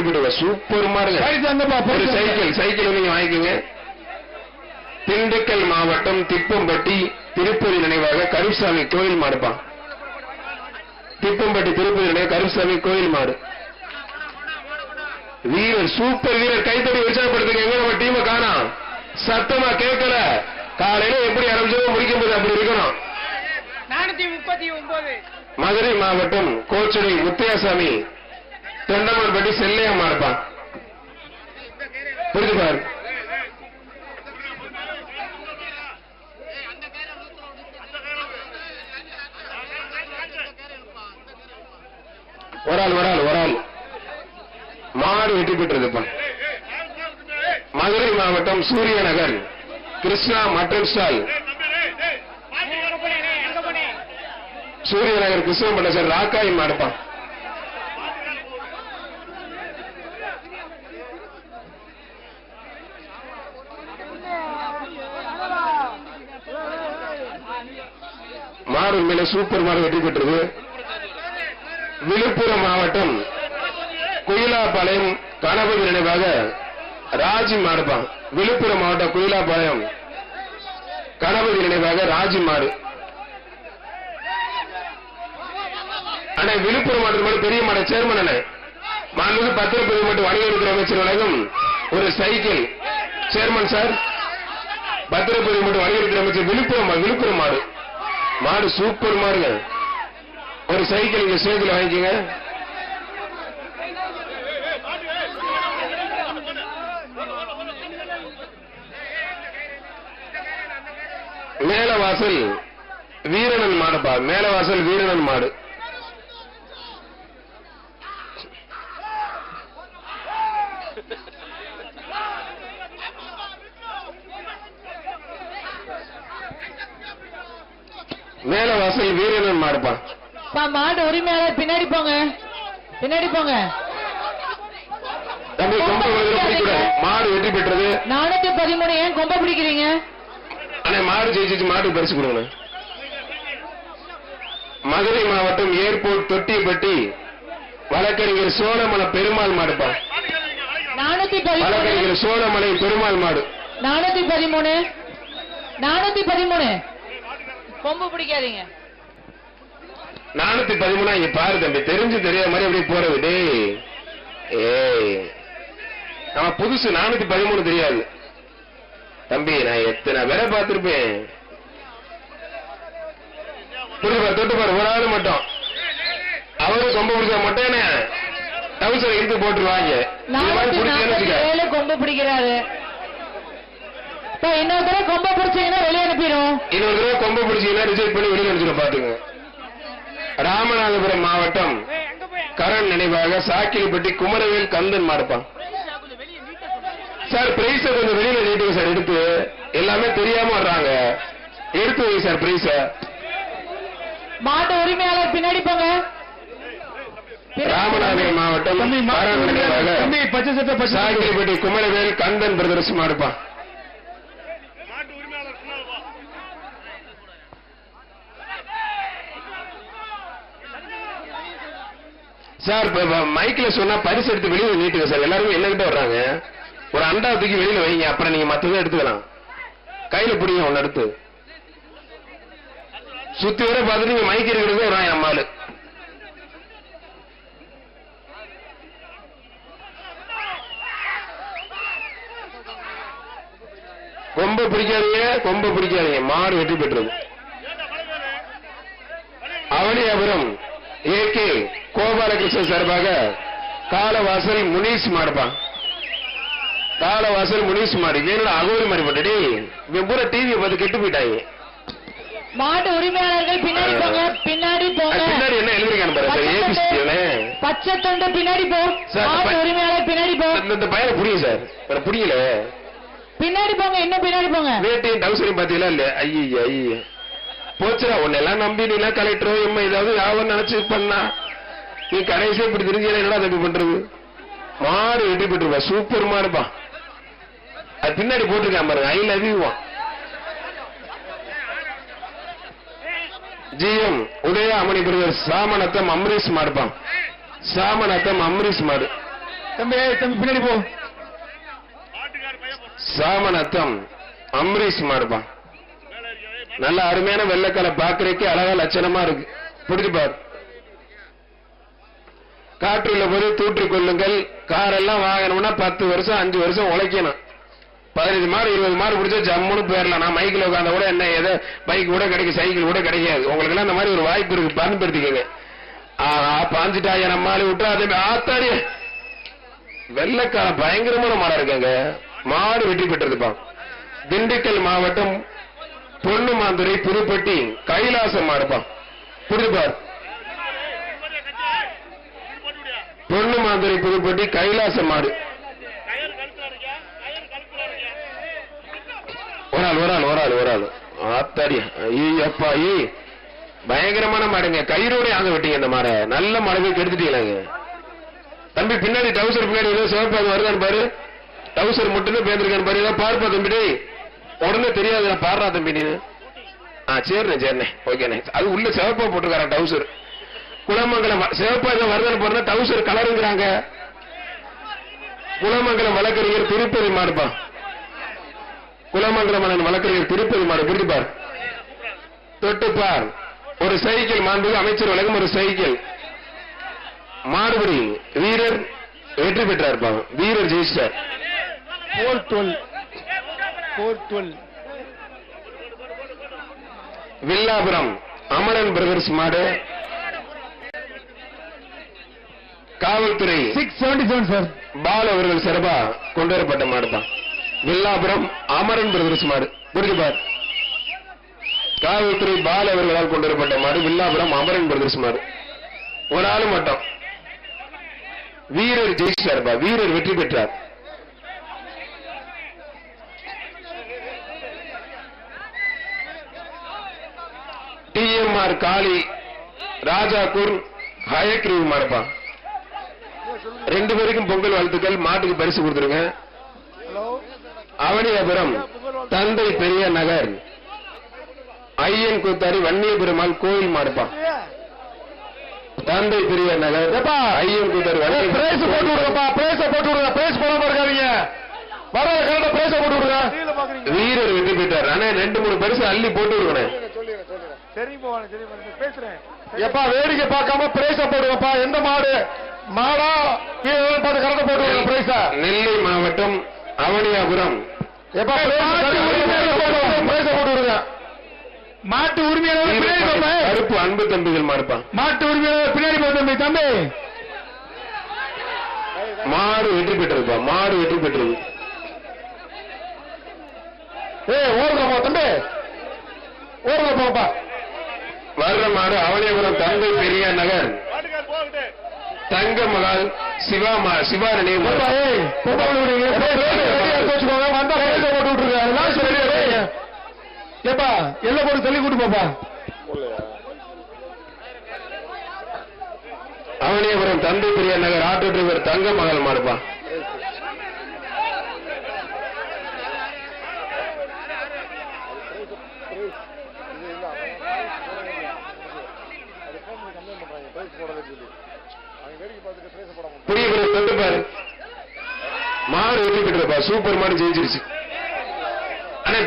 பெற்று சூப்பர் மாடுங்க. ஒரு சைக்கிள் நீங்க வாங்கிக்கோங்க. திண்டுக்கல் மாவட்டம் திப்பம்பட்டி திருப்பதி நினைவாக கருசாமி கோயில் மாடுப்பான். திப்பம்பட்டி திருப்பதி நினைவு கருசாமி கோயில் மாடு. வீரர் சூப்பர் வீரர், கைத்தடி உற்சாகப்படுத்துங்க. எங்க நம்ம டீமை காணோம், சத்தமா கேட்கல. காலையில எப்படி ஆரம்பிச்சோம் முடிக்கும் போது அப்படி இருக்கணும். 439 மதுரை மாவட்டம் கோச்சடை முத்தையாசாமி தொண்டமான்பட்டி செல்லையம்மா இருப்பான். புரிஞ்சு பாரு. ஒரு ஆள் மாடு வெற்றி பெற்றது. மதுரை மாவட்டம் சூரிய நகர் கிருஷ்ணா மட்டன் ஸ்டால். சூரிய நகர் கிருஷ்ணா மட்டன் ஸ்டால் ராக்காய் மாடுப்பான். மாடு மேல சூப்பர் மாடு வெற்றி பெற்றது. விழுப்புரம் மாவட்டம் குயிலாப்பாளையம் கணபதி நினைவாக ராஜி மாடுப்பான். விழுப்புரம் மாவட்டம் குயிலாப்பாளையம் கணபதி நினைவாக ராஜி மாடு. ஆனா விழுப்புரம் மாவட்டத்தில் பெரிய மாட சேர்மன் அண்ணன் மாண்புமிகு பத்திரப்பதிவு மற்றும் வணிகத்துறை அமைச்சர் வழங்கும் ஒரு சைக்கிள். சேர்மன் சார், பத்திரப்பதிவு மற்றும் வணிகத்துறை அமைச்சர் விழுப்புரம் மாடு சூப்பர் மாடுங்க. ஒரு சைக்கிள் இங்க சேர்த்துல வாங்கிக்கங்க. மேலவாசல் வீரனன் மாடுப்பா. மேலவாசல் வீரனன் மாடு. மேலவாசல் வீரனன் மாடுப்பா. மாடு உரிமையாளர் பின்னாடி போங்க. தம்பி கொம்பை பிடிக்கூடாது. மாடு வெற்றி பெற்றது. 413. ஏன் கொம்பை பிடிக்கிறீங்க? மாடு ஜெயிச்சு மாடு பரிசு கொடுங்க. மதுரை மாவட்டம் ஏர்போர்ட் தொட்டிப்பட்டி வழக்கறிஞர் சோழமலை பெருமாள் மாடுப்பா. 413. வழக்கறிஞர் சோழமலை பெருமாள் மாடு. 413. கொம்பு பிடிக்காதீங்க. 413 இங்க பாரு தம்பி, தெரிஞ்சு தெரியாத மாதிரி அப்படியே போறது. டேய் நம்ம புதுசு 413 தெரியாது தம்பி. நான் எத்தனை பேரை பார்த்திருப்பேன். தொட்டு பாரு, ஒரு ஆளு மட்டும் அவரு கொம்பு பிடிச்சா மட்டும் டவுசர் இழுத்து போட்டுருவாங்க. 447 கொம்பு பிடிக்கிறாரு. இன்னொரு தடவை கொம்பை பிடிச்சீங்கன்னா வெளியே அனுப்பிடும். இன்னொரு தடவை கொம்பை பிடிச்சீங்கன்னா ரிஜெக்ட் பண்ணி வெளியே அனுப்பிச்சிடும். பாத்துங்க. ராமநாதபுரம் மாவட்டம் கரண் நினைவாக சாக்கிலிப்பட்டி குமரவேல் கந்தன் மாடுப்பான். சார் பிரைஸ கொஞ்சம் வெளியில நீட்டுங்க சார். எடுத்து எல்லாமே தெரியாம வர்றாங்க. எடுத்து வை சார் பிரைஸ. மாட்டு உரிமையாளர் பின்னாடி போங்க. ராமநாதபுரம் மாவட்டம் கரண் நினைவாக சாக்கிலிப்பட்டி குமரவேல் கந்தன் பிரதர்ஸ் மாடுப்பான். சார் மைக்ல சொன்னா பரிசு எடுத்து வெளியில நீட்டுங்க சார். எல்லாருமே என்ன கிட்ட வர்றாங்க. ஒரு அண்டா தூக்கி வெளியில வைங்க, அப்புறம் நீங்க மத்ததை எடுத்துக்கலாம். கையில பிடிங்க ஒன்னு எடுத்து சுத்தி வர பார்த்துட்டு நீங்க மைக் இருக்கிறதே வராங்க நம்மாலு. கொம்பை பிடிக்காதீங்க. மாடு வெற்றி பெற்றது. அவனியாபுரம் ஏகே கோபாலகிருஷ்ணன் சார்பாக காலவாசல் முனீஸ் மாடுப்பான். காலவாசல் முனீஸ் மாடு. ஏன்னா அகோரி மாதிரி போட்டு பூரா டிவியை பார்த்து கெட்டு போயிட்டாங்க. மாட்டு உரிமையாளர்கள் பின்னாடி போங்க. பின்னாடி என்ன எழுதிருக்கான்னு பாருங்க. பச்சை தொண்டை பின்னாடி போ. மாட்டு உரிமையாளர் பின்னாடி போ. இந்த பையனை புரியும் சார், புரியல. பின்னாடி போங்க. இன்னும் பின்னாடி போங்க. வேட்டையும் டவுசரையும் பாத்தீங்களா இல்ல? ஐய போச்சுடா. உன்னெல்லாம் நம்பி நீ எல்லாம் கலெக்டரோ எம்மா ஏதாவது யாவும் நினைச்சு பண்ணா நீ கடைசியா இப்படி தெரிஞ்சு என்னடா தப்பு பண்றது. மாடு வெற்றி பெற்றுருவா. சூப்பர் மாடுப்பா. அது பின்னாடி போட்டிருக்கான் பாருங்க. I love you. GM Udaya Amani brother Samanatham Amrish மாடுப்பான். சாமநத்தம் அம்ரீஷ் மாடு. தம்பி பின்னாடி போ. சாமநத்தம் அம்ரீஷ் மாடுப்பா. நல்ல அருமையான வெள்ளைக்கால பாக்குறதுக்கு அழகா லட்சணமா இருக்கு. பிடிச்சு பாரு. காற்றுள்ள போது தூற்றிக் கொள்ளுங்கள். காரெல்லாம் வாங்கணும்னா 10 வருஷம் 5 வருஷம் உழைக்கணும். 15 மாடு 20 மாடு பிடிச்சா ஜம்முன்னு போயிடலாம். நான் மைக்கில் உட்காந்த கூட என்ன ஏதோ பைக் கூட கிடைக்கும், சைக்கிள் கூட கிடைக்காது. உங்களுக்கு எல்லாம் இந்த மாதிரி ஒரு வாய்ப்பு இருக்கு, பயன்படுத்திக்கங்க. பாஞ்சிட்டாய நம்ம மாடு விட்டா அதே ஆத்தாடி வெள்ளைக்கால பயங்கரமான மாடா இருக்காங்க. மாடு வெற்றி பெற்றதுப்பா. திண்டுக்கல் மாவட்டம் பொன்னுமாந்துரை புதுப்பட்டி கைலாசம் மாடுப்பா. புரிதுபார். பொன்னுமாந்துரை புதுப்பட்டி கைலாசம் மாடு. ஒரு ஆள் ஆத்தாடி அப்பா பயங்கரமான மாடுங்க. கயிறோட ஆங்க விட்டீங்க இந்த மாடை. நல்ல மாடை கெடுத்துட்டீங்களாங்க தம்பி. பின்னாடி டவுசர் பின்னாடி ஏதோ சிவப்பாது வருதான்னு பாரு. டவுசர் மட்டும் பேந்திருக்கான்னு பாரு. ஏதோ பார்ப்பா தம்பி. உடனே தெரியாது நான் பாடுறா தம்பி நீ. சரிண்ணே ஓகேண்ணே. அது உள்ள சிவப்பா போட்டுருக்காரன் டவுசர். குளமங்கலம் சிவப்பா ஏதோ வருதான்னு போறதா டவுசர் கலருங்கிறாங்க. குளமங்கலம் வழக்கறிஞர் திருப்பதி மாடுப்பா. குளமங்கலம் வழக்கறிஞர் திருப்பதி மாடு. பிடிப்பார் தொட்டுப்பார். ஒரு சைக்கிள் மாண்பு அமைச்சர் வழங்கும் ஒரு சைக்கிள். மாடுபடி வீரர் வெற்றி பெற்றார். வீரர் ஜெயிச்சார். 412 வில்லாபுரம் அமரன் பிரதர்ஸ் மாடு. காவல்துறை 677 சார் பால் அவர்கள் சிறப்பா கொண்டு வரப்பட்ட மாடுதான். வில்லாபுரம் அமரன் பிரதர்ஸ் மாடு. புரிஞ்சுப்பார். காவல்துறை பால் அவர்களால் கொண்டு வரப்பட்ட மாடு. வில்லாபுரம் அமரன் பிரதர்ஸ் மாடு. ஒரு ஆளு மட்டும் வீரர் ஜெயிச்சார். வீரர் வெற்றி பெற்றார். டிஎம்ஆர் காளி ராஜாக்கூர் ஹயக்ரீவ் மாடுப்பா. 2 பேருக்கும் பொங்கல் வாழ்த்துக்கள். மாட்டுக்கு பரிசு கொடுத்துருங்க. அவனியாபுரம் தந்தை பெரிய நகர் ஐயன் கூத்தாரி வன்னியபெருமாள் கோயில் மாடுப்பா. தந்தை பெரிய நகர் ஐயன் கூத்தாரி பிரைஸ் போட்டு விடுங்கப்பா. பிரைஸ் போட்டு விடுங்க. பிரைஸ் போடாம இருக்காதீங்க. வர கரெக்டா பிரைஸ் போட்டு விடுங்க. வீரர் வெற்றி பெற்றார். ஆனா 2-3 பரிசு அள்ளி போட்டு விடுவேன். எப்பா வேடிக்கை பார்க்காம பிரைஸ் போடுங்கப்பா. எந்த மாடு மாடா பார்த்து கரெக்டா போட்டு விடுங்க பிரைஸ. நெல்லை மாவட்டம் அவனியாபுரம் எப்பா பிரைஸ் போட்டு விடுங்க. மாட்டு உரிமையாளர் கருப்பு அன்பு தம்பிகள் மாடுப்பா. மாட்டு உரிமையாளர் பின்னாடி தம்பி. தம்பி மாடு வெற்றி பெற்றிருப்பா. மாடு வெற்றி பெற்றது. ஓடுங்கப்பா தம்பி. ஓடுங்கப்பா. வர்ற மாடு அவனியாபுரம் தந்தை பெரிய நகர் தங்க மகால் சிவா நினைவு. ஏப்பா எல்ல போட்டு தள்ளி கூட்டு போப்பா. அவனியாபுரம் தந்தை பெரிய நகர் ஆட்டோ டிரைவர் தங்க மகால் மாடுப்பா. புரிய தொட்டுப்பாரு. மாடு வெற்றி பெற்றப்பா. சூப்பர் மாடு ஜெயிச்சிருச்சு.